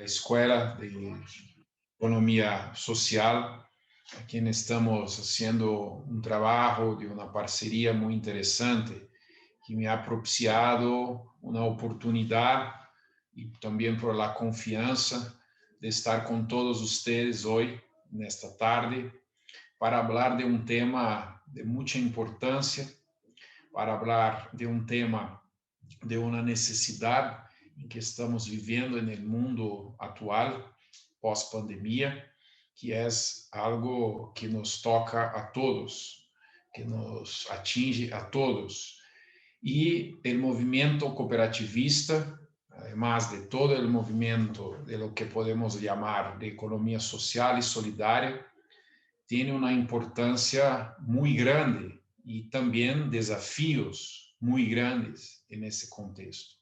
Escuela de Economía Social, a quien estamos haciendo un trabajo de una parcería muy interesante que me ha propiciado una oportunidad y también por la confianza de estar con todos ustedes hoy, en esta tarde, para hablar de un tema de mucha importancia, para hablar de un tema de una necesidad en que estamos viviendo en el mundo actual, pós-pandemia, que es algo que nos toca a todos, que nos atinge a todos. Y el movimiento cooperativista, además de todo el movimiento de lo que podemos llamar de economía social y solidaria, tiene una importancia muy grande y también desafíos muy grandes en ese contexto.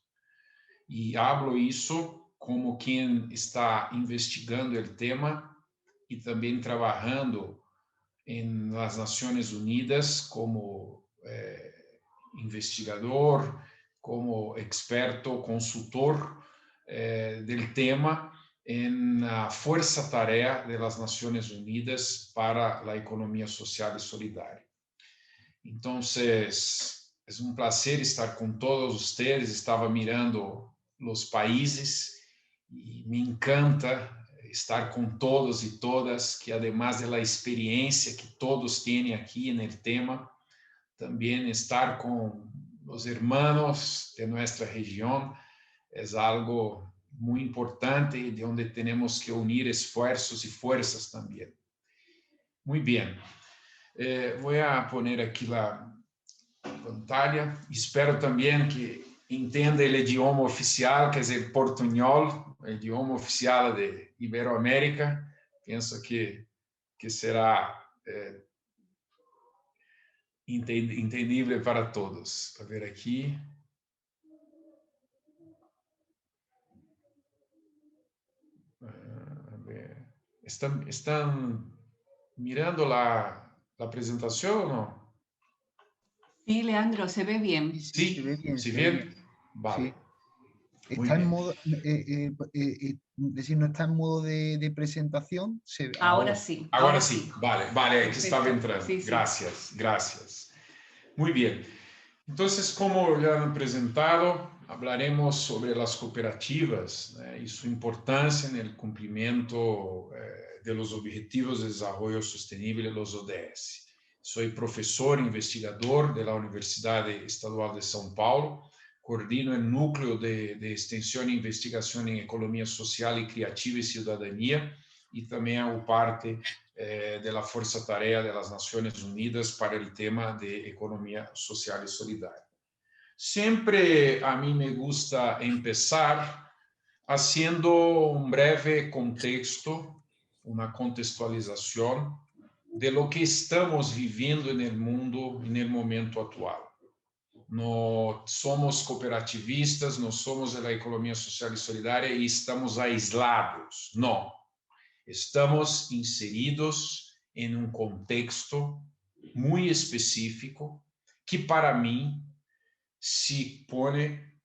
Y hablo eso como quien está investigando el tema y también trabajando en las Naciones Unidas como investigador, como experto, consultor del tema en la Fuerza Tarea de las Naciones Unidas para la Economía Social y Solidaria. Entonces, es un placer estar con todos ustedes. Estaba mirando los países y me encanta estar con todos y todas, que además de la experiencia que todos tienen aquí en el tema, también estar con los hermanos de nuestra región es algo muy importante y de donde tenemos que unir esfuerzos y fuerzas también. Muy bien. Voy a poner aquí la pantalla. Espero también que entenda el idioma oficial, que es el portuñol, el idioma oficial de Iberoamérica. Pienso que será entendible para todos. A ver aquí. A ver. ¿Están mirando la presentación o no? Sí, Leandro, se ve bien. Sí, se ve bien, ¿sí se ve bien? bien. Vale. Sí. Muy Está en bien. modo, decir, no está en modo de presentación. Ahora sí. Ahora sí. Vale, vale, aquí estaba entrando. Sí, sí. Gracias, gracias. Muy bien. Entonces, como ya han presentado, hablaremos sobre las cooperativas y su importancia en el cumplimiento de los Objetivos de Desarrollo Sostenible, los ODS. Soy profesor investigador de la Universidad Estadual de São Paulo, coordino el núcleo de extensión e investigación en economía social y creativa y ciudadanía, y también hago parte de la Fuerza Tarea de las Naciones Unidas para el tema de economía social y solidaria. Siempre a mí me gusta empezar haciendo un breve contexto, una contextualización de lo que estamos viviendo en el mundo en el momento actual. No somos cooperativistas, no somos de la economía social y solidaria y estamos aislados. No. Estamos inseridos en un contexto muy específico que para mí se pone,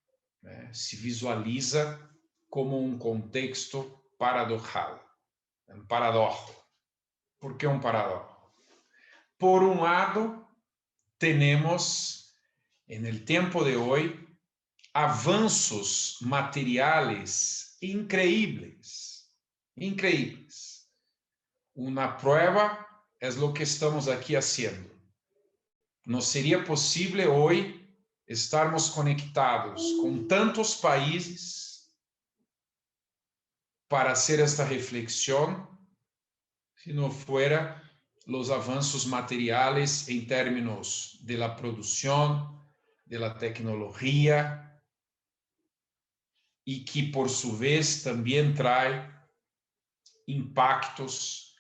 se visualiza como un contexto paradojal, un paradojo. ¿Por qué un paradojo? Por un lado, tenemos en el tiempo de hoy avanços materiales increíbles, increíbles. Una prueba es lo que estamos aquí haciendo. No sería posible hoy estarmos conectados con tantos países para hacer esta reflexión si no fuera los avances materiales en términos de la producción, de la tecnología, y que por su vez también trae impactos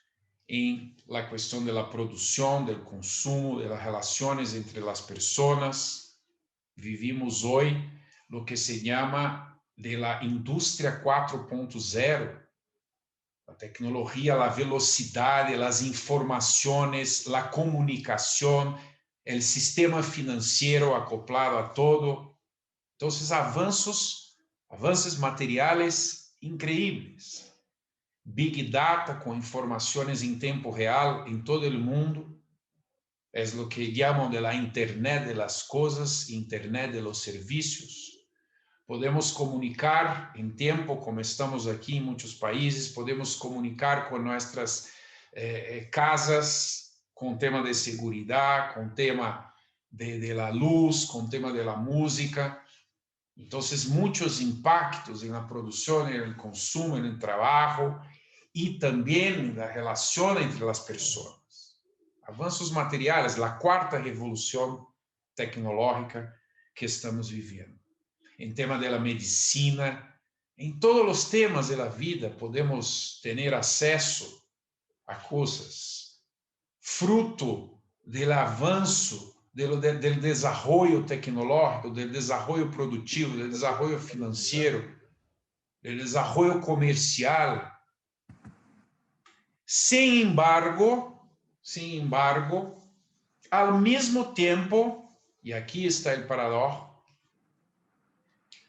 en la cuestión de la producción, del consumo, de las relaciones entre las personas. Vivimos hoy lo que se llama de la industria 4.0, la tecnología, la velocidad, las informaciones, la comunicación, el sistema financiero acoplado a todo. Entonces, avances materiales increíbles. Big Data com informações em tempo real em todo o mundo. É o que chamam de la Internet de las Cosas, Internet de los Servicios. Podemos comunicar em tempo, como estamos aqui em muitos países, podemos comunicar com nossas casas, com o tema de segurança, com o tema de la luz, com o tema de la música. Então, muitos impactos na produção, no consumo, no trabalho e também na relação entre as pessoas. Avanços materiais, a quarta revolução tecnológica que estamos vivendo. Em tema da medicina, em todos os temas da vida, podemos ter acesso a coisas fruto do avanço, do desenvolvimento tecnológico, do desenvolvimento produtivo, do desenvolvimento financeiro, do desenvolvimento comercial. Sin embargo, ao mesmo tempo, e aqui está o paradoxo,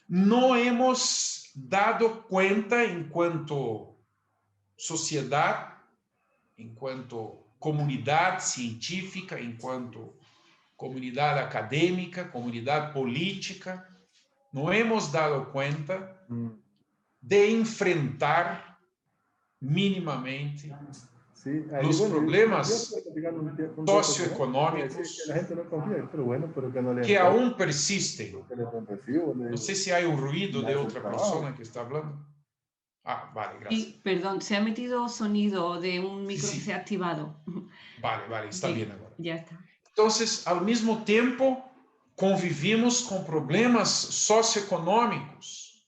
não hemos dado conta, enquanto sociedade, enquanto comunidade científica, enquanto comunidade acadêmica, comunidade política, não hemos dado conta de enfrentar minimamente os problemas socioeconômicos que aún persistem. Não sei se há ruído de outra pessoa que está falando. Ah, vale, gracias. Y, perdón, se ha metido sonido de un micro Sí. que se ha activado. Vale, está bien agora. Ya está. Entonces, ao mesmo tempo, convivimos com problemas socioeconômicos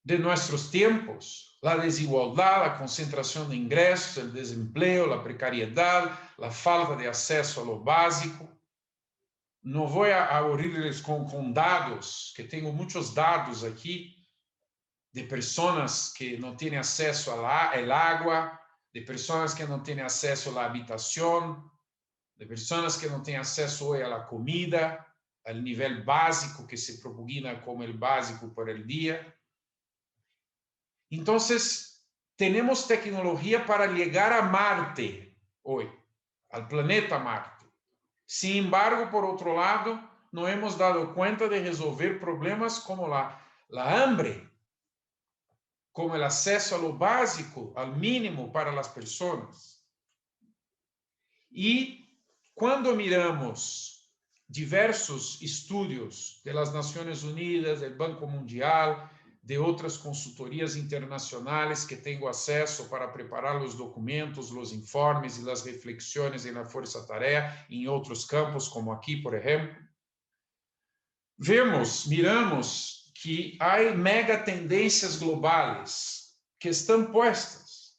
de nossos tempos. A desigualdade, a concentração de ingressos, o desemprego, a precariedade, a falta de acesso a lo básico. Não vou aburrir-les com dados, que tenho muitos dados aqui, de pessoas que não têm acesso ao água, de pessoas que não têm acesso à habitação, de pessoas que não têm acesso hoje à comida, ao nível básico que se propugna como o básico para o dia. Então, temos tecnologia para chegar a Marte hoje, ao planeta Marte. Sin embargo, por outro lado, não hemos dado conta de resolver problemas como a hambre, como o acesso ao básico, ao mínimo para as pessoas. E quando miramos diversos estudos das Nações Unidas, do Banco Mundial, de outras consultorias internacionais que tenho acesso para preparar os documentos, os informes e as reflexões na força-tarefa, em outros campos, como aqui, por exemplo, miramos que há mega tendências globais que estão postas,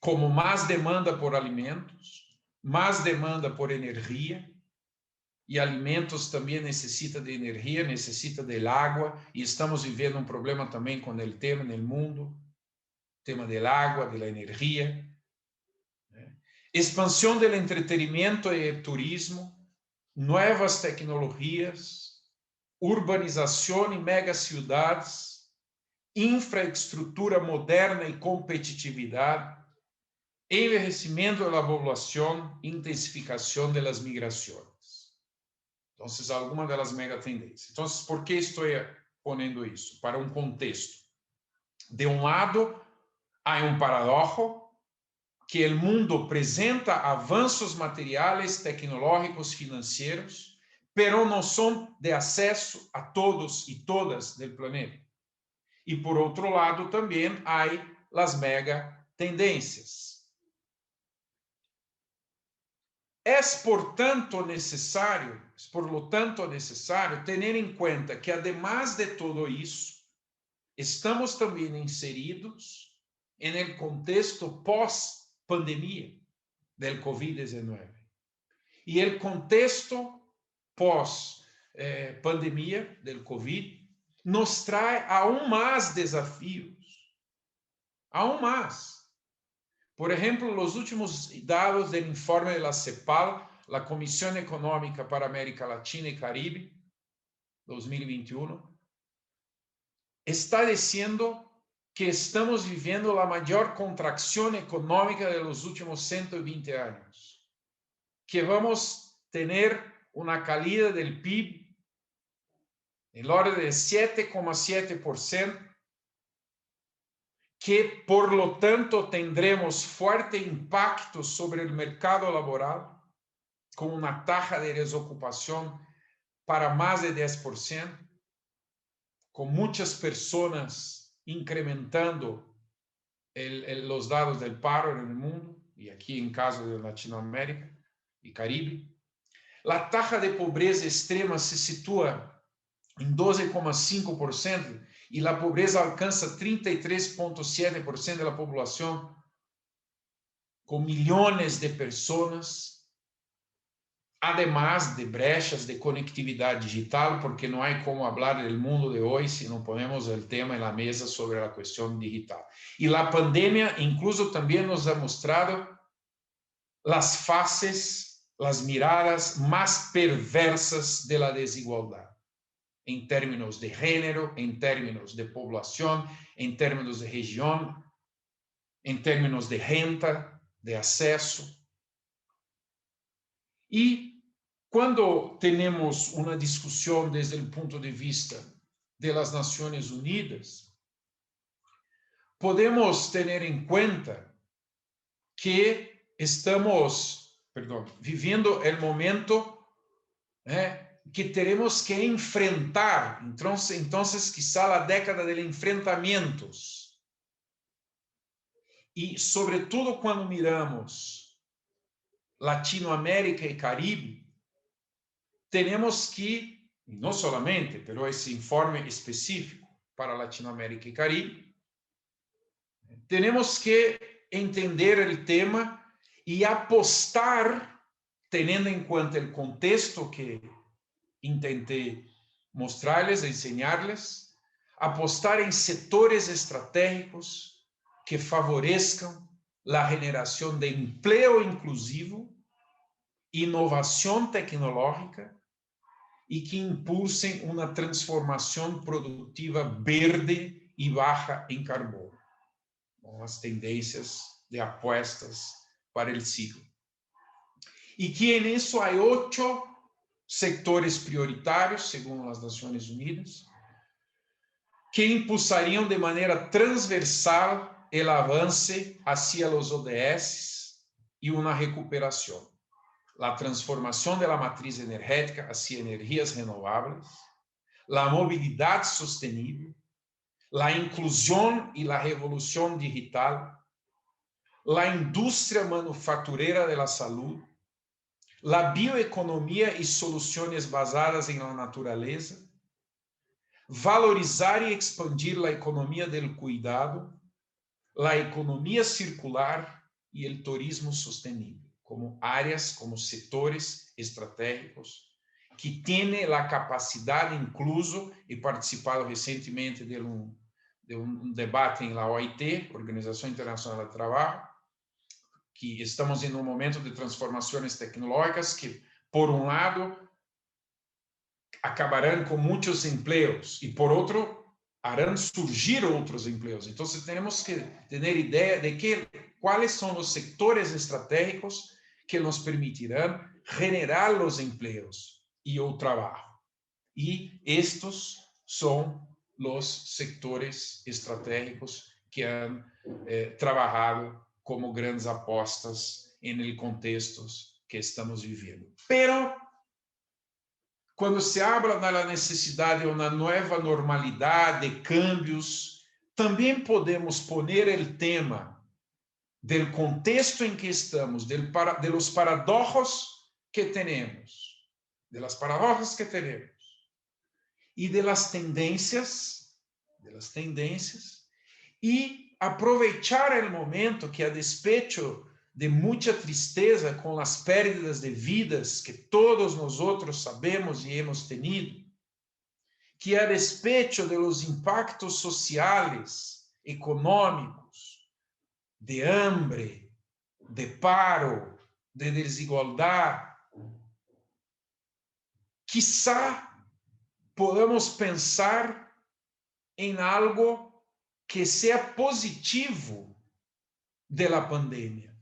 como mais demanda por alimentos, mais demanda por energia, e alimentos também necessita de energia, necessita de água, e estamos vivendo um problema também com o tema no mundo, tema da água, da energia. Expansão do entretenimento e turismo, novas tecnologias, urbanização em megacidades, infraestrutura moderna e competitividade, envelhecimento da população, intensificação das migrações. Então, algumas das mega tendências. Então, por que estou ponendo isso? Para um contexto. De um lado, há um paradoxo que o mundo apresenta avanços materiais, tecnológicos, financeiros, pero não são de acesso a todos e todas do planeta. E, por outro lado, também há as mega tendências. É, portanto, necessário ter em conta que, además de tudo isso, estamos também inseridos no contexto pós-pandemia do Covid-19. E o contexto pós-pandemia do Covid nos traz aún mais desafios. Aún mais. Por exemplo, os últimos dados do informe da CEPAL, a Comissão Econômica para a América Latina e Caribe, 2021, está dizendo que estamos viviendo la mayor contracción económica de los últimos 120 años, que vamos a tener una caída del PIB en el orden de 7,7%, que por lo tanto tendremos fuerte impacto sobre el mercado laboral, con una tasa de desocupación para más de 10%, con muchas personas incrementando los dados del paro en el mundo, y aquí en caso de Latinoamérica y Caribe. La tasa de pobreza extrema se sitúa en 12,5% y la pobreza alcanza 33,7% de la población, con millones de personas, además de brechas de conectividad digital, porque no hay como hablar del mundo de hoy si no ponemos el tema en la mesa sobre la cuestión digital. Y la pandemia incluso también nos ha mostrado las faces, las miradas más perversas de la desigualdad, en términos de género, en términos de población, en términos de región, en términos de renta, de acceso. Y cuando tenemos una discusión desde el punto de vista de las Naciones Unidas, podemos tener en cuenta que estamos, viviendo el momento que tenemos que enfrentar. Entonces, quizá la década de enfrentamientos. Y sobre todo cuando miramos Latinoamérica y Caribe, tenemos que, no solamente, pero ese informe específico para Latinoamérica y Caribe, tenemos que entender el tema y apostar, teniendo en cuenta el contexto que intenté mostrarles, enseñarles, apostar en sectores estratégicos que favorezcan la generación de empleo inclusivo, innovación tecnológica y que impulsen una transformación productiva verde y baja en carbono, con las tendencias de apuestas para el siglo. Y que en eso hay 8 sectores prioritarios, según las Naciones Unidas, que impulsarían de manera transversal el avance hacia los ODS y una recuperación. La transformación de la matriz energética hacia energías renovables, la movilidad sostenible, la inclusión y la revolución digital, la industria manufacturera de la salud, la bioeconomía y soluciones basadas en la naturaleza, valorizar y expandir la economía del cuidado, la economía circular y el turismo sostenible, como áreas, como sectores estratégicos, que tienen la capacidad incluso, he participado recientemente de un debate en la OIT, Organización Internacional del Trabajo, que estamos en un momento de transformaciones tecnológicas que, por un lado, acabarán con muchos empleos y, por otro, harán surgir otros empleos. Entonces, tenemos que tener idea de cuáles son los sectores estratégicos que nos permitirán generar los empleos y el trabajo. Y estos son los sectores estratégicos que han trabajado como grandes apostas en el contexto que estamos viviendo. Pero quando se habla da necessidade de uma nova normalidade, de cambios, também podemos poner o tema do contexto em que estamos, de los paradoxos que temos, de las paradojas que temos, e de las tendências, e aproveitar o momento que, a despecho de muita tristeza com as pérdidas de vidas que todos nós sabemos e hemos tenido, que a despecho de los impactos sociais, econômicos, de hambre, de paro, de desigualdade, quizá podamos pensar em algo que sea positivo de la pandemia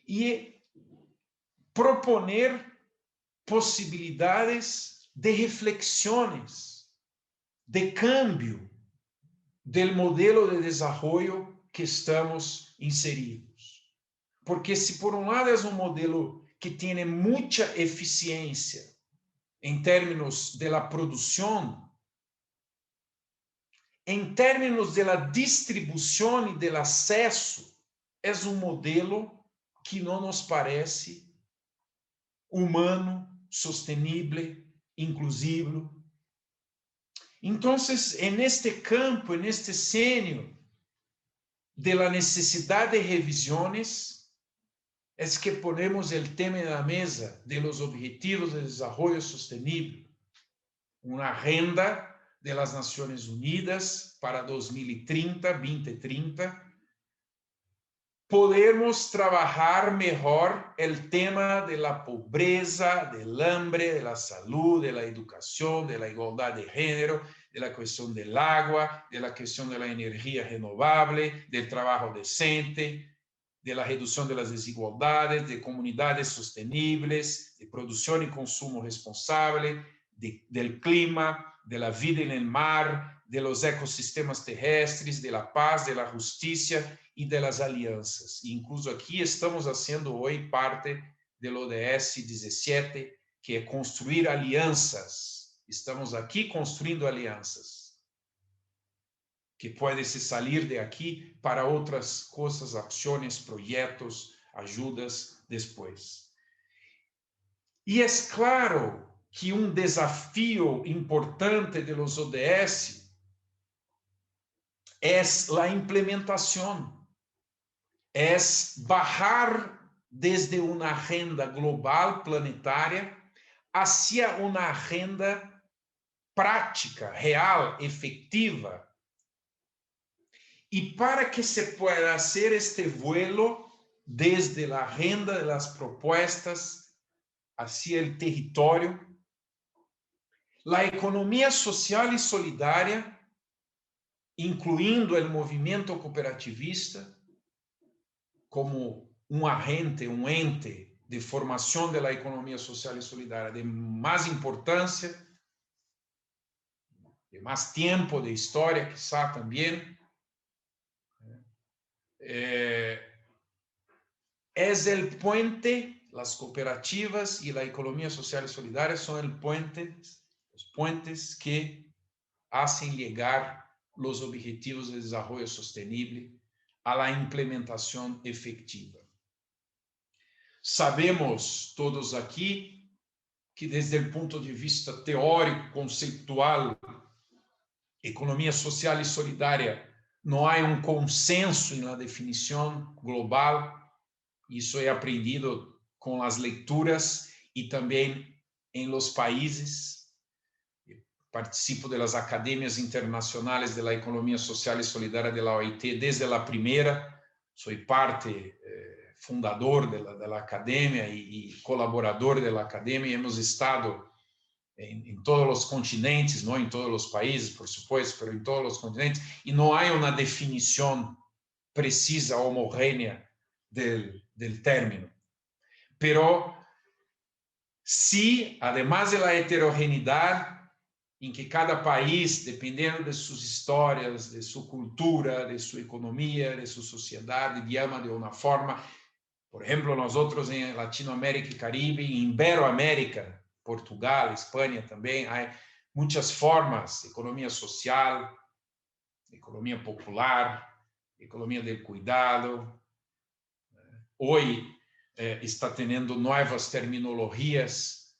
e proponer possibilidades de reflexiones, de cambio del modelo de desarrollo que estamos inseridos. Porque se por um lado é um modelo que tem muita eficiência em termos de la produção, em termos de la distribuição e del acesso, é um modelo que não nos parece humano, sostenible, inclusivo. Então, en este campo, en este escenario de la necesidad de revisiones, es que ponemos el tema en la mesa de los objetivos de desarrollo sostenible, una agenda de las Naciones Unidas para 2030, podemos trabalhar melhor o tema de la pobreza, del hambre, de la salud, de la educación, de la igualdad de género, de la cuestión del agua, de la cuestión de la energía renovable, del trabajo decente, de la reducción de las desigualdades, de comunidades sostenibles, de producción y consumo responsable, del clima, de la vida en el mar, de los ecosistemas terrestres, de la paz, de la justicia e das alianças. E incluso aqui estamos fazendo hoje parte do ODS 17, que é construir alianças. Estamos aqui construindo alianças, que pode se sair de aqui para outras coisas, ações, projetos, ajudas depois. E é claro que um desafio importante de los ODS é a implementação. É bajar desde uma agenda global, planetária, hacia uma agenda prática, real, efectiva. E para que se pueda hacer este vuelo desde a agenda de las propuestas hacia el territorio, la economía social y solidaria, incluindo el movimiento cooperativista, como um agente, um ente de formação da economia social e solidária de mais importância, de mais tempo de história, quizá também, é o puente, as cooperativas e a economia social e solidária são os puentes que hacen llegar os objetivos de desenvolvimento sustentável a la implementação efetiva. Sabemos todos aqui que, desde o ponto de vista teórico, conceitual, economia social e solidária, não há um consenso na definição global. Isso é aprendido com as leituras e também em los países. Participo das academias internacionais da economia social e solidária da OIT desde a primeira. Sou parte fundador da academia e colaborador da academia. Hemos estado em todos os continentes, não em todos os países, por supuesto, mas em todos os continentes. E não há uma definição precisa, homogênea del término. Pero sí, además de la heterogeneidade, em que cada país, dependendo de suas histórias, de sua cultura, de sua economia, de sua sociedade, llama de uma forma. Por exemplo, nós outros em Latinoamérica e Caribe, em Iberoamérica, Portugal, Espanha também, há muitas formas: economia social, economia popular, economia del cuidado. Hoje está tendo novas terminologias,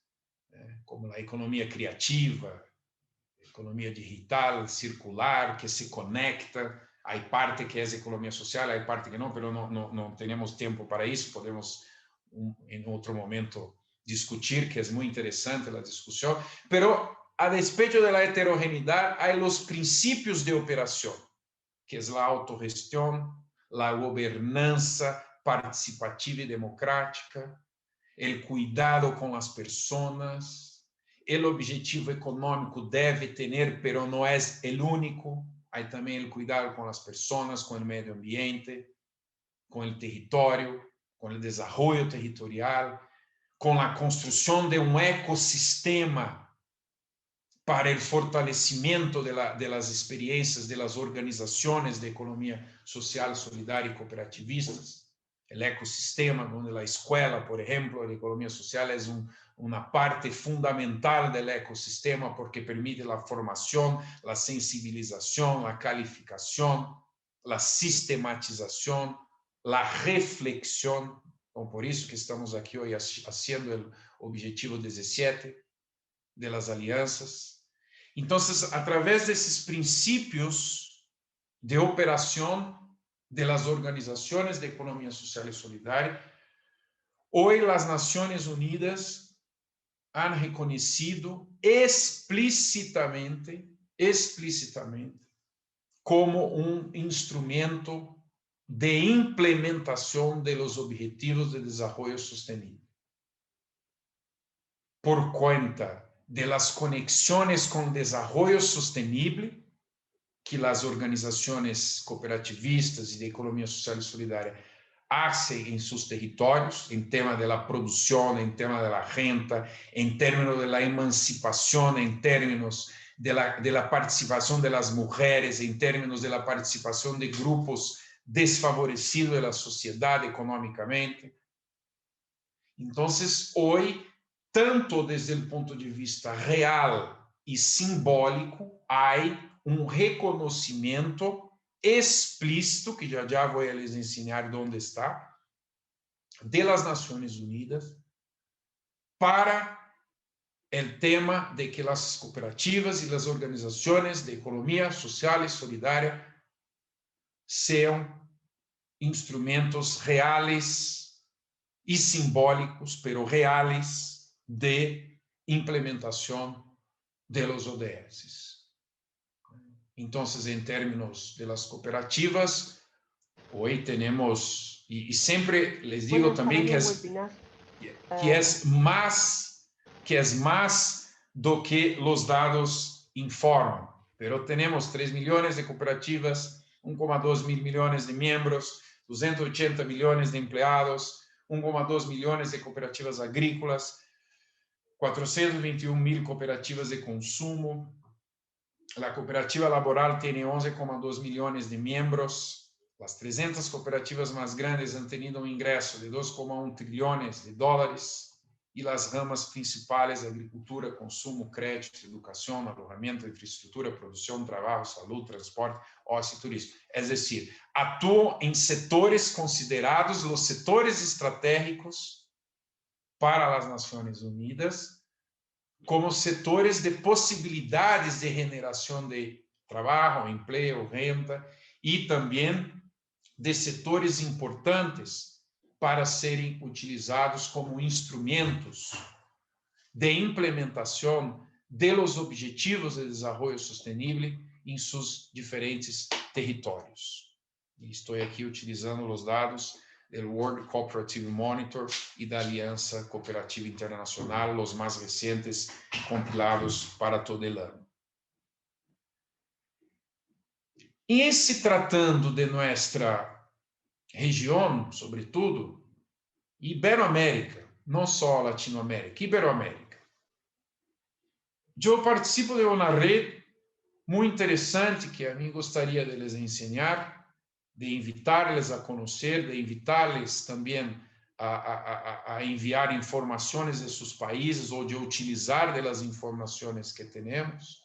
como a economia criativa, economia digital, circular, que se conecta. Há parte que é economia social, há parte que não, mas não temos tempo para isso. Podemos, em outro momento, discutir, que é muito interessante a discussão. Mas, a despeito da heterogeneidade, há os princípios de operação, que é a autogestão, a governança participativa e democrática, o cuidado com as pessoas. O objetivo econômico deve ter, pero não é o único. hay también el cuidado con las personas, con el medio ambiente, con el territorio, con el desarrollo territorial, con la construcción de un ecosistema para el fortalecimiento de las experiencias de las organizaciones de economía social, solidaria y cooperativas. El ecosistema donde la escuela, por ejemplo, de economía social es una parte fundamental del ecosistema porque permite la formación, la sensibilización, la calificación, la sistematización, la reflexión. Por eso que estamos aquí hoy haciendo el objetivo 17 de las alianzas. Entonces, a través de esos principios de operación de las organizaciones de economía social y solidaria, hoy las Naciones Unidas han reconocido explícitamente como un instrumento de implementación de los Objetivos de Desarrollo Sostenible. Por cuenta de las conexiones con desarrollo sostenible que las organizaciones cooperativistas y de economía social y solidaria hacen en sus territorios, en tema de la producción, en tema de la renta, en términos de la emancipación, en términos de la participación de las mujeres, en términos de la participación de grupos desfavorecidos de la sociedad económicamente. Entonces, hoy, tanto desde el punto de vista real y simbólico, hay un reconocimiento explícito, que ya voy a les enseñar dónde está, de las Naciones Unidas para el tema de que las cooperativas y las organizaciones de economía social y solidaria sean instrumentos reales y simbólicos, pero reales, de implementación de los ODS. Entonces, en términos de las cooperativas, hoy tenemos, y siempre les digo también que es más do que los dados informan, pero tenemos 3 millones de cooperativas, 1,2 mil millones de miembros, 280 millones de empleados, 1,2 millones de cooperativas agrícolas, 421 mil cooperativas de consumo. La cooperativa laboral tiene 11,2 millones de miembros. Las 300 cooperativas más grandes han tenido un ingreso de 2,1 trillones de dólares. Y las ramas principales de agricultura, consumo, crédito, educación, alojamiento, infraestructura, producción, trabajo, salud, transporte, ocio y turismo. Es decir, actúan en sectores considerados los sectores estratégicos para las Naciones Unidas como sectores de posibilidades de generación de trabajo, empleo, renta y también de sectores importantes para serem utilizados como instrumentos de implementação de los objetivos de desenvolvimento sustentável em seus diferentes territórios. E estou aqui utilizando os dados do World Cooperative Monitor e da Aliança Cooperativa Internacional, os mais recentes compilados para todo o ano. E se tratando de nossa região, sobretudo, Iberoamérica, não só Latinoamérica, Iberoamérica. Eu participo de uma rede muito interessante que a mim gostaria de les ensinar, de invitar-les a conhecer, de invitar-les também a enviar informações de seus países ou de utilizar das informações que temos,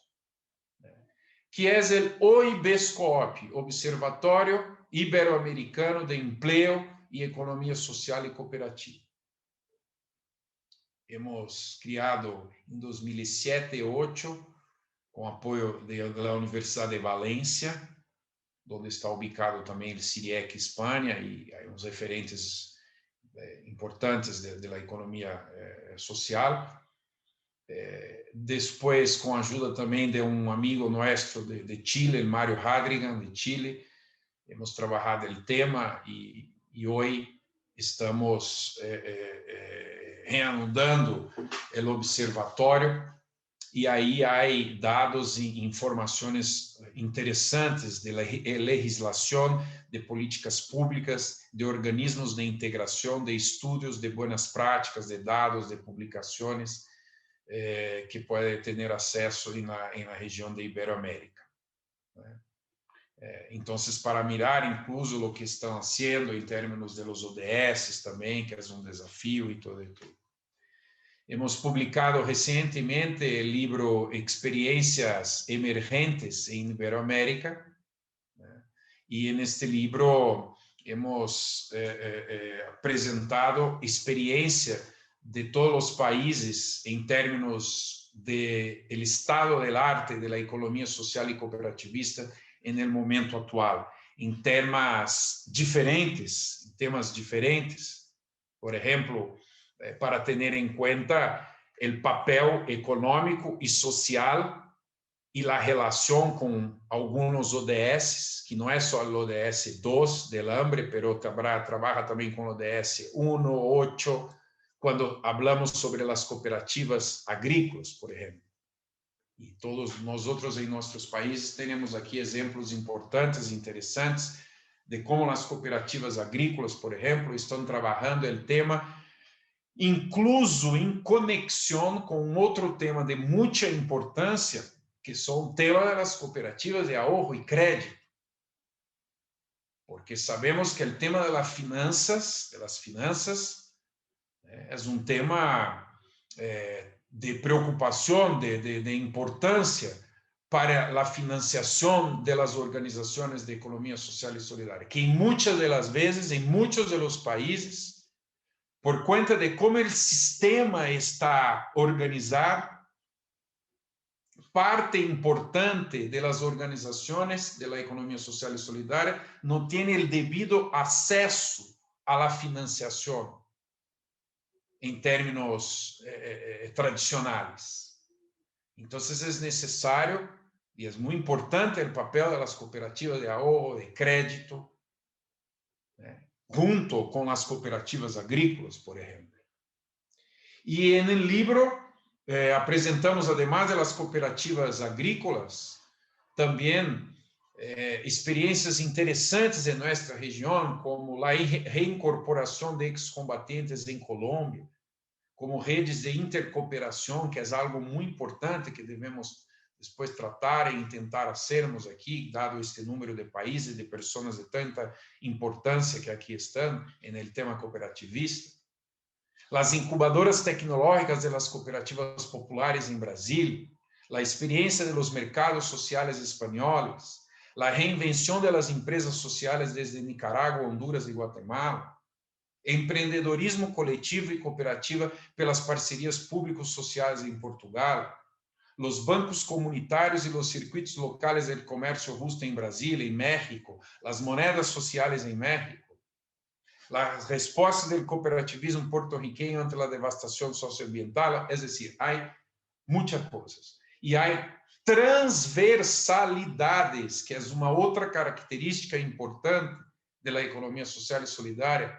que é o OIBESCOOP, Observatório Ibero-Americano de Empleo e Economia Social e Cooperativa. Hemos criado em 2007 e 2008, com apoio da Universidade de Valência, onde está ubicado também o CIRIEC Espanha e uns referentes importantes da economia social. Depois, com a ajuda também de um amigo nosso de Chile, Mário Hadrigan, de Chile, hemos trabalhado o tema e hoje estamos reanudando o observatório e aí há dados e informações interessantes de legislação, de políticas públicas, de organismos de integração, de estudos, de boas práticas, de dados, de publicações que pode ter acesso na região de Iberoamérica. Então, para mirar incluso o que estão fazendo em termos de los ODS também, que é desafio e tudo. Hemos publicado recentemente o livro Experiencias Emergentes em Iberoamérica, e neste livro hemos apresentado experiência de todos os países em termos de el estado del arte de la economia social e cooperativista no momento atual, em temas diferentes, por exemplo, para ter em conta o papel econômico e social e a relação com alguns ODS, que não é só o ODS 2 del hambre, pero trabalha também com o ODS 1, 8, quando falamos sobre as cooperativas agrícolas, por exemplo. E todos nós outros em nossos países temos aqui exemplos importantes, interessantes, de como as cooperativas agrícolas, por exemplo, estão trabalhando o tema, incluso em conexão com outro tema de muita importância, que são o tema das cooperativas de ahorro e crédito. Porque sabemos que o tema das finanças é um tema de preocupação, de importância para a financiação das organizações de economia social e solidária, que muitas das vezes, em muitos dos países, por conta de como o sistema está organizado, parte importante das organizações da economia social e solidária não tem o devido acesso à financiação em termos tradicionais. Então, é necessário e é muito importante o papel das cooperativas de ahorro, de crédito, junto com as cooperativas agrícolas, por exemplo. E no livro apresentamos, además das cooperativas agrícolas, também experiências interessantes em nossa região, como a reincorporação de ex-combatentes em Colômbia, como redes de intercooperação, que é algo muito importante que devemos depois tratar e tentar sermos aqui, dado este número de países, de pessoas de tanta importância que aqui estão no tema cooperativista. As incubadoras tecnológicas das cooperativas populares em Brasil, a experiência dos mercados sociais espanhóis, a reinvenção das empresas sociais desde Nicarágua, Honduras e Guatemala, empreendedorismo coletivo e cooperativa pelas parcerias públicos-sociais em Portugal, os bancos comunitários e os circuitos locais de comércio justo em Brasília, em México, as moedas sociais em México, as respostas do cooperativismo porto-riqueño ante a devastação socioambiental, é decir, há muitas coisas. E há transversalidades, que é uma outra característica importante da economia social e solidária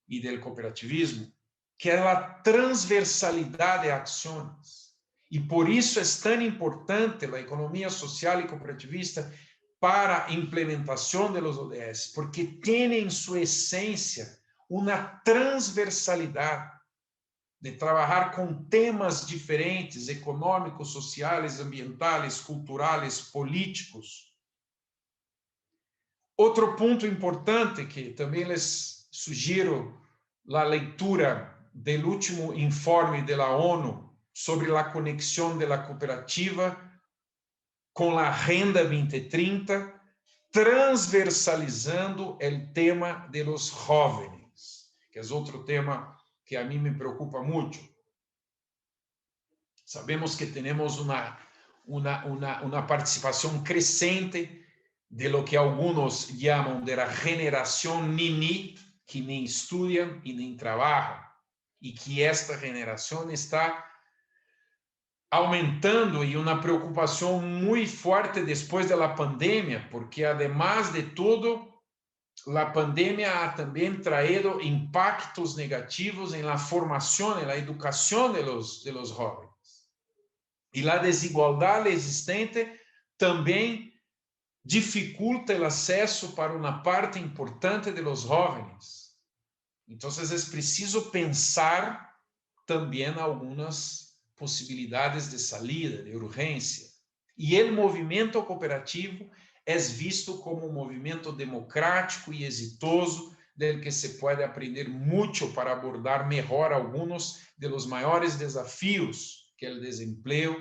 e do cooperativismo, que é a transversalidade de ações. E por isso é tão importante a economia social e cooperativista para a implementação dos ODS, porque tem em sua essência uma transversalidade de trabalhar com temas diferentes, econômicos, sociais, ambientais, culturais, políticos. Outro ponto importante que também les sugiro a leitura do último informe da ONU sobre a conexão da cooperativa com a Agenda 2030, transversalizando o tema de los jóvenes, que é outro tema que a mim me preocupa muito. Sabemos que temos uma participação crescente de lo que alguns chamam de la generação Nini, que nem estudam e nem trabalham, e que esta geração está aumentando e uma preocupação muito forte depois da pandemia, porque, además de tudo, a pandemia ha também traído impactos negativos em la formação, em la educação de los jóvenes. E a desigualdade existente também dificulta o acesso para uma parte importante de los jóvenes. Então, é preciso pensar também algumas possibilidades de salida, de urgência. E o movimento cooperativo é visto como um movimento democrático e exitoso, del que se pode aprender muito para abordar melhor alguns de los maiores desafios que o desemprego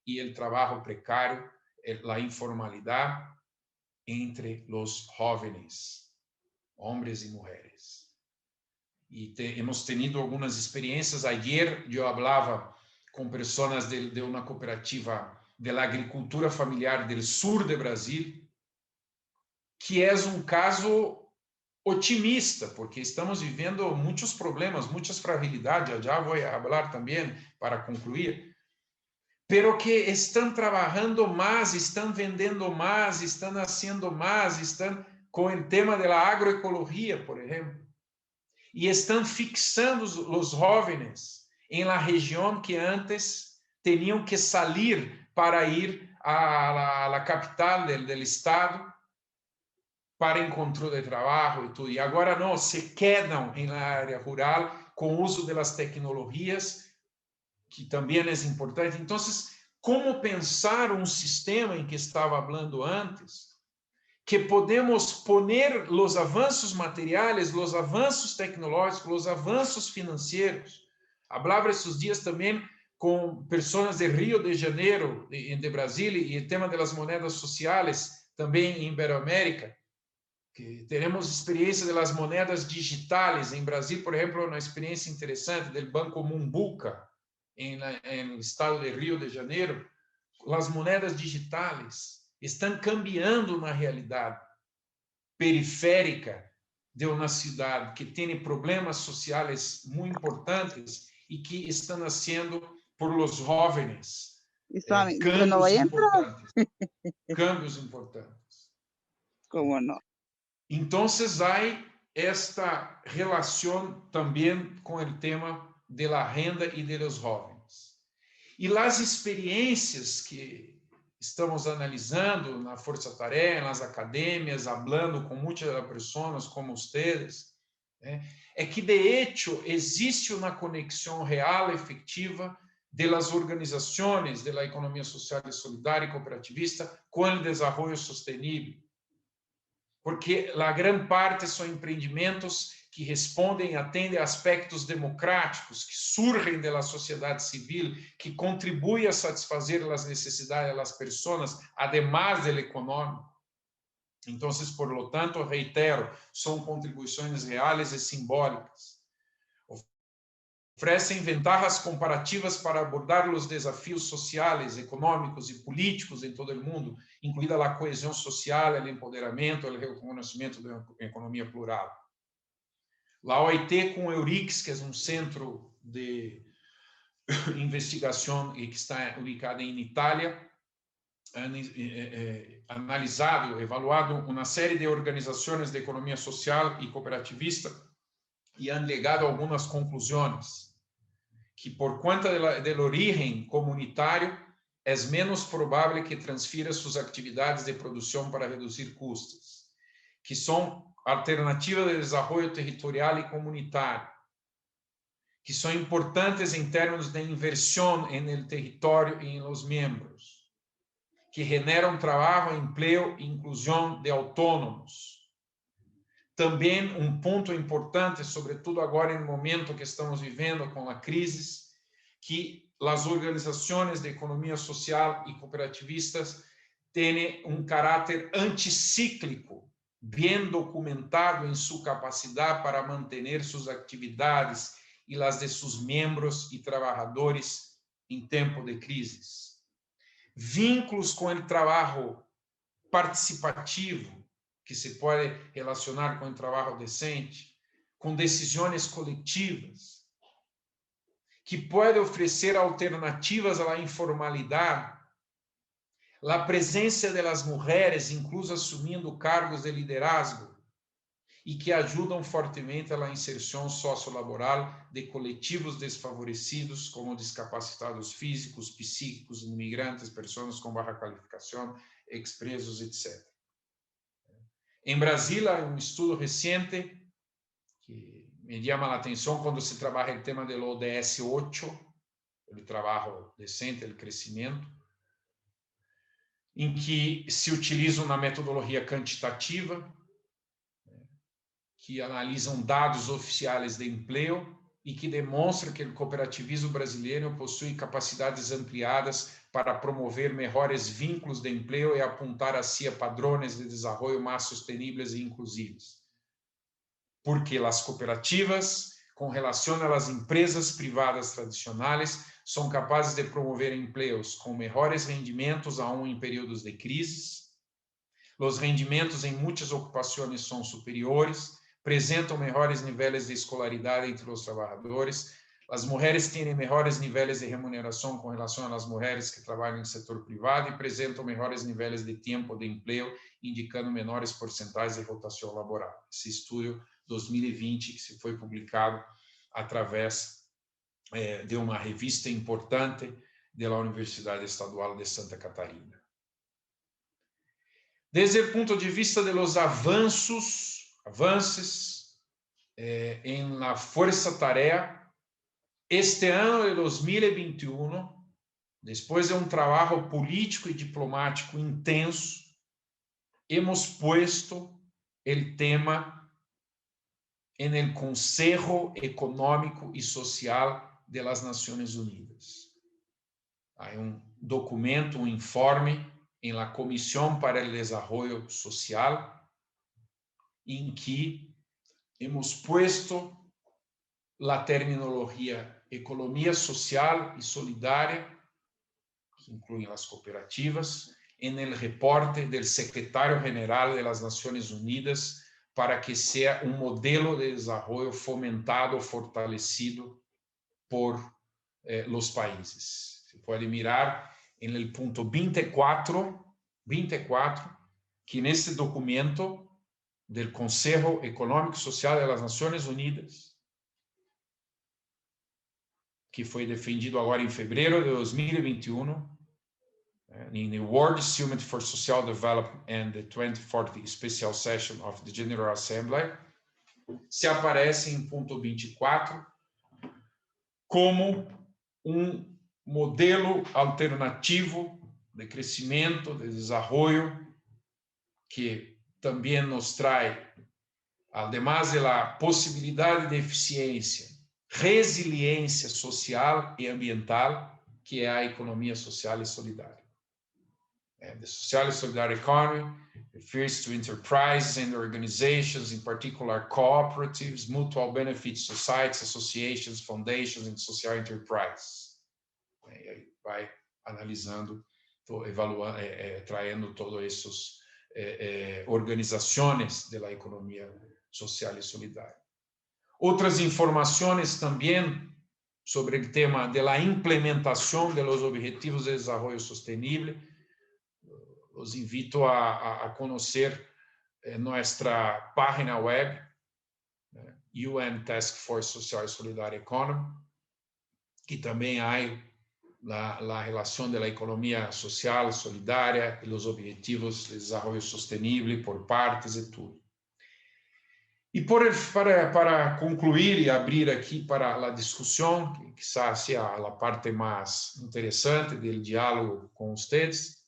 e o trabalho precário, a informalidade entre os jovens, homens e mulheres. E hemos tenido algumas experiências. Ayer eu falava com pessoas de uma cooperativa de la agricultura familiar do sul de Brasil, que é um caso otimista, porque estamos vivendo muitos problemas, muitas fragilidades, já vou falar também para concluir, pero que estão trabalhando mais, estão vendendo mais, estão fazendo mais, estão com o tema da agroecologia, por exemplo, e estão fixando os jovens em la região que antes tinham que sair para ir à capital do estado para encontro de trabalho e tudo. E agora não, se quedam na área rural com o uso das tecnologias, que também é importante. Então, como pensar um sistema em que estava falando antes, que podemos poner os avanços materiais, os avanços tecnológicos, os avanços financeiros. Falava esses dias também com pessoas de Rio de Janeiro, de Brasília, e o tema das moedas sociais também em Iberoamérica, que teremos experiência das moedas digitais em Brasil, por exemplo, uma experiência interessante do Banco Mumbuca, no estado de Rio de Janeiro. As moedas digitais estão cambiando uma realidade periférica de uma cidade que tem problemas sociais muito importantes e que estão nascendo por los jóvenes. Cambios importantes. Como não? Então, há esta relação também com o tema da renda e de los jóvenes. E as experiências que estamos analisando na Força Tarefa, nas academias, falando com muitas pessoas como vocês, é que, de hecho, existe uma conexão real, efetiva, das organizações da economia social e solidária e cooperativista com o desenvolvimento sustentável. Porque a grande parte são empreendimentos que respondem, atendem a aspectos democráticos que surgem da sociedade civil, que contribuem a satisfazer as necessidades das pessoas, además do econômico. Então, por lo tanto, reitero, são contribuições reais e simbólicas. Oferecem vantagens comparativas para abordar os desafios sociais, econômicos e políticos em todo o mundo, incluída a coesão social, o empoderamento, o reconhecimento da economia plural. A OIT com o Eurix, que é um centro de investigação e que está ubicado em Itália, analisado, evaluado uma série de organizações de economia social e cooperativista e han legado algumas conclusões, que por conta do origen comunitário, é menos provável que transfira suas atividades de produção para reduzir custos, que são alternativas de desenvolvimento territorial e comunitário, que são importantes em termos de inversão no território e nos membros, que generam trabalho, emprego e inclusão de autônomos. Também um ponto importante, sobretudo agora no momento que estamos vivendo com a crise, que as organizações de economia social e cooperativistas têm um caráter anticíclico, bem documentado em sua capacidade para manter suas atividades e as de seus membros e trabalhadores em tempo de crises. Vínculos com o trabalho participativo, que se pode relacionar com o trabalho decente, com decisões coletivas, que pode oferecer alternativas à informalidade, a presença das mulheres, incluso assumindo cargos de liderazgo, e que ajudam fortemente a inserção sociolaboral de coletivos desfavorecidos, como discapacitados físicos, psíquicos, imigrantes, pessoas com baixa qualificação, ex-presos, etc. Em Brasil, há um estudo recente que me chama a atenção quando se trabalha o tema do ODS 8, o trabalho decente, o crescimento, em que se utiliza uma metodologia quantitativa, que analisam dados oficiais de emprego e que demonstra que o cooperativismo brasileiro possui capacidades ampliadas para promover melhores vínculos de emprego e apontar hacia padrões de desenvolvimento mais sustentáveis e inclusivos. Porque as cooperativas, com relação às empresas privadas tradicionais, são capazes de promover empregos com melhores rendimentos, aún em períodos de crise. Os rendimentos em muitas ocupações são superiores, apresentam melhores níveis de escolaridade entre os trabalhadores, as mulheres têm melhores níveis de remuneração com relação às mulheres que trabalham no setor privado e apresentam melhores níveis de tempo de emprego, indicando menores porcentagens de rotação laboral. Esse estudo 2020 que se foi publicado através de uma revista importante da Universidade Estadual de Santa Catarina. Desde o ponto de vista de los avanços em la força-tarefa, este ano de 2021, depois de um trabalho político e diplomático intenso, hemos puesto o tema en el Consejo Econômico e Social de las Naciones Unidas. Há um documento, um informe em la Comissão para el Desarrollo Social, em que hemos puesto a terminologia economia social e solidária, que inclui as cooperativas, en el reporte del secretário-geral de las Naciones Unidas para que seja um modelo de desenvolvimento fomentado, fortalecido por los países. Se pode mirar en el punto 24, que nesse documento del Consejo Econômico e Social das Nações Unidas, que foi defendido agora em fevereiro de 2021, in the World Summit for Social Development and the 2040 Special Session of the General Assembly, se aparece em ponto 24 como um modelo alternativo de crescimento, de desenvolvimento, que também nos traz, además da possibilidade de eficiência, resiliência social e ambiental, que é a economia social e solidária. The Social and Solidarity Economy refers to enterprises and organizations, in particular cooperatives, mutual benefit societies, associations, foundations, and social enterprises. E aí vai analisando, evaluando, traindo todos esses organizações da economia social e solidária. Outras informações também sobre o tema da implementação dos Objetivos de Desenvolvimento Sustentável. Os invito a conhecer nossa página web, UN Task Force Social e Solidária Economy, que também há a relação da economia social e solidária e os objetivos de desenvolvimento sustentável por partes e tudo. E para concluir e abrir aqui para a discussão, que quizás seja a parte mais interessante do diálogo com vocês,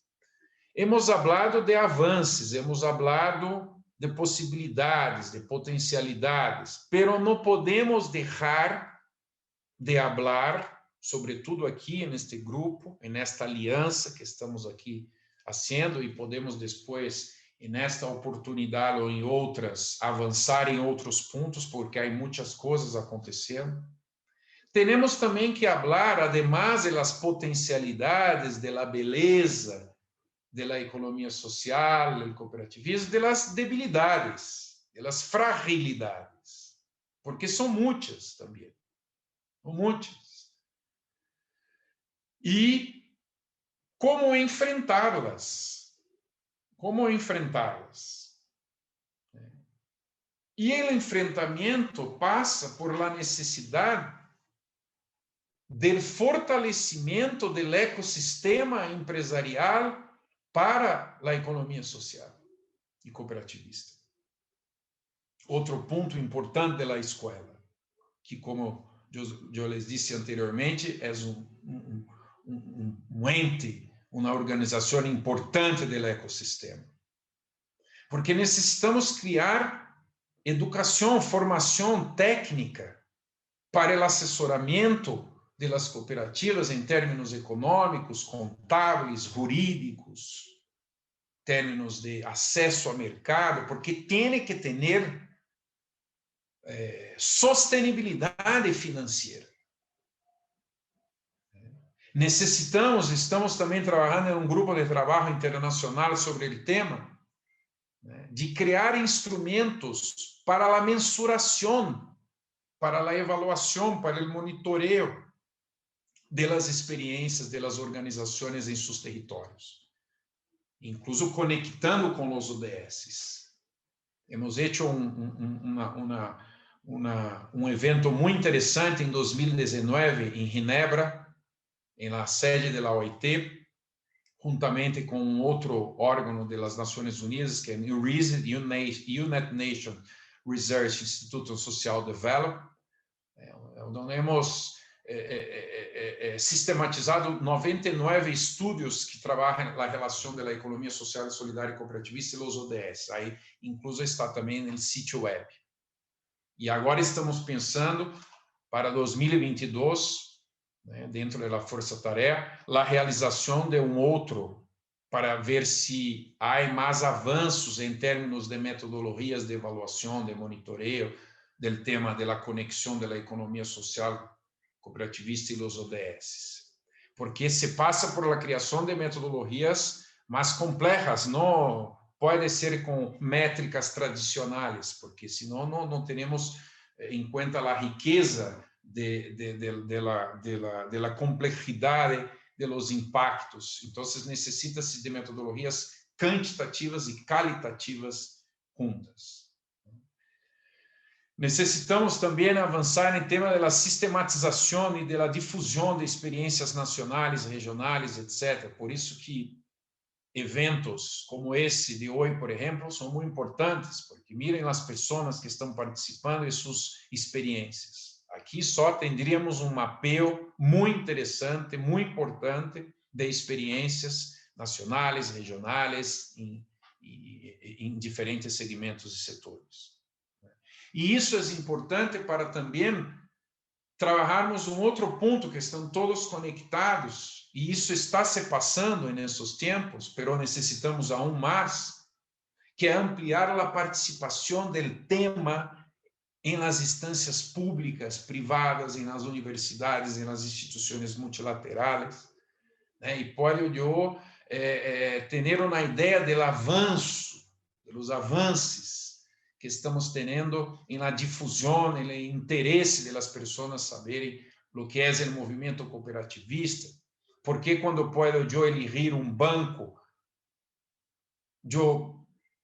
hemos hablado de avanços, hemos hablado de possibilidades, de potencialidades, pero não podemos deixar de hablar, sobretudo aqui neste grupo, nesta aliança que estamos aqui fazendo, e podemos depois, nesta oportunidade ou em outras, avançar em outros pontos, porque há muitas coisas acontecendo. Temos também que falar, además das potencialidades, da beleza, da economia social, do cooperativismo, das debilidades, das fragilidades, porque são muitas também, muitas. E como enfrentá-las? Como enfrentá-las? E o enfrentamento passa por la necessidade do fortalecimento do ecossistema empresarial para a economia social e cooperativista. outro ponto importante da escola, que, como eu les disse anteriormente, é um ente, uma organização importante do ecossistema. Porque necessitamos criar educação, formação técnica para o assessoramento das cooperativas em termos econômicos, contábeis, jurídicos, términos de acesso ao mercado, porque tem que ter sustentabilidade financeira. Estamos também trabalhando em um grupo de trabalho internacional sobre o tema, de criar instrumentos para a mensuração, para a avaliação, para o monitoreo das experiências das organizações em seus territórios, incluso conectando com os ODS. Hemos hecho um evento muito interessante em 2019 em Ginebra, na sede da OIT, juntamente com outro órgão das Nações Unidas, que é o United Nations Research Institute Social Development, onde hemos sistematizado 99 estudos que trabalham a relação da economia social, solidária e cooperativista e os ODS. Aí, incluso, está também no sítio web. E agora estamos pensando, para 2022, dentro da força-tarefa, a realização de outro, para ver se há mais avanços em termos de metodologias de avaliação, de monitoreio, do tema da conexão da economia social cooperativista e os ODS. Porque se passa por a criação de metodologias mais complexas, não pode ser com métricas tradicionais, porque senão não teremos em conta a riqueza da complexidade de los impactos. Então, necessita-se de metodologias quantitativas e qualitativas juntas. Necessitamos também avançar no tema da sistematização e da difusão de experiências nacionais, regionais, etc. Por isso que eventos como esse de hoje, por exemplo, são muito importantes, porque mirem as pessoas que estão participando e suas experiências. Aqui só teríamos um mapeio muito interessante, muito importante de experiências nacionais, regionais, em diferentes segmentos e setores. E isso é importante para também trabalharmos um outro ponto, que estão todos conectados, e isso está se passando nesses tempos, mas necessitamos aún mais, que é ampliar a participação do tema em las instâncias públicas, privadas, nas universidades, nas instituições multilaterais. E pode eu ter uma ideia do avanço, dos avanços que estamos tendo na difusão, no interesse das pessoas saberem o que é o movimento cooperativista, porque quando posso eu elegir um banco,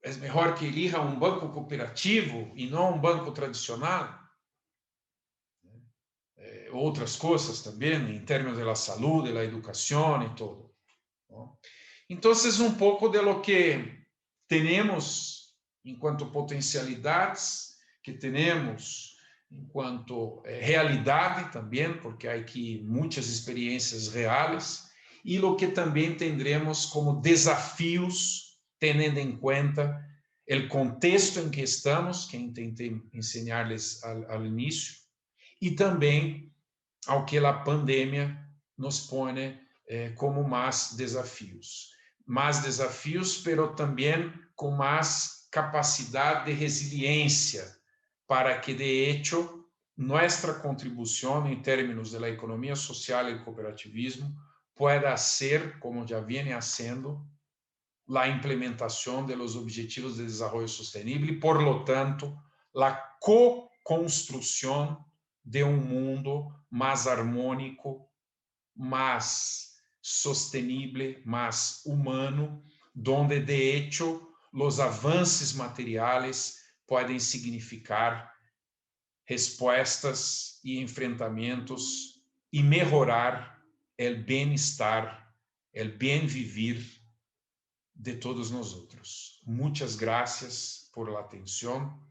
é melhor que elija um banco cooperativo e não um banco tradicional. Outras coisas também, em termos da saúde, da educação e tudo. Então, um pouco de lo que temos enquanto potencialidades, que temos enquanto realidade também, porque há aqui muitas experiências reais, e o que também teremos como desafios, tendo em conta o contexto em que estamos, que tentei ensinar-lhes ao início, e também ao que a pandemia nos põe como mais desafios. Mais desafios, mas também com mais capacidade de resiliência, para que, de hecho, nossa contribuição em termos da economia social e cooperativismo pueda ser, como já vem sendo, a implementação dos Objetivos de Desenvolvimento Sustentável e, por lo tanto, a co-construção de um mundo mais harmônico, mais sustentável, mais humano, onde, de hecho, os avanços materiais podem significar respostas e enfrentamentos e melhorar o bem-estar, o bem-viver de todos nós outros. Muitas graças por la atenção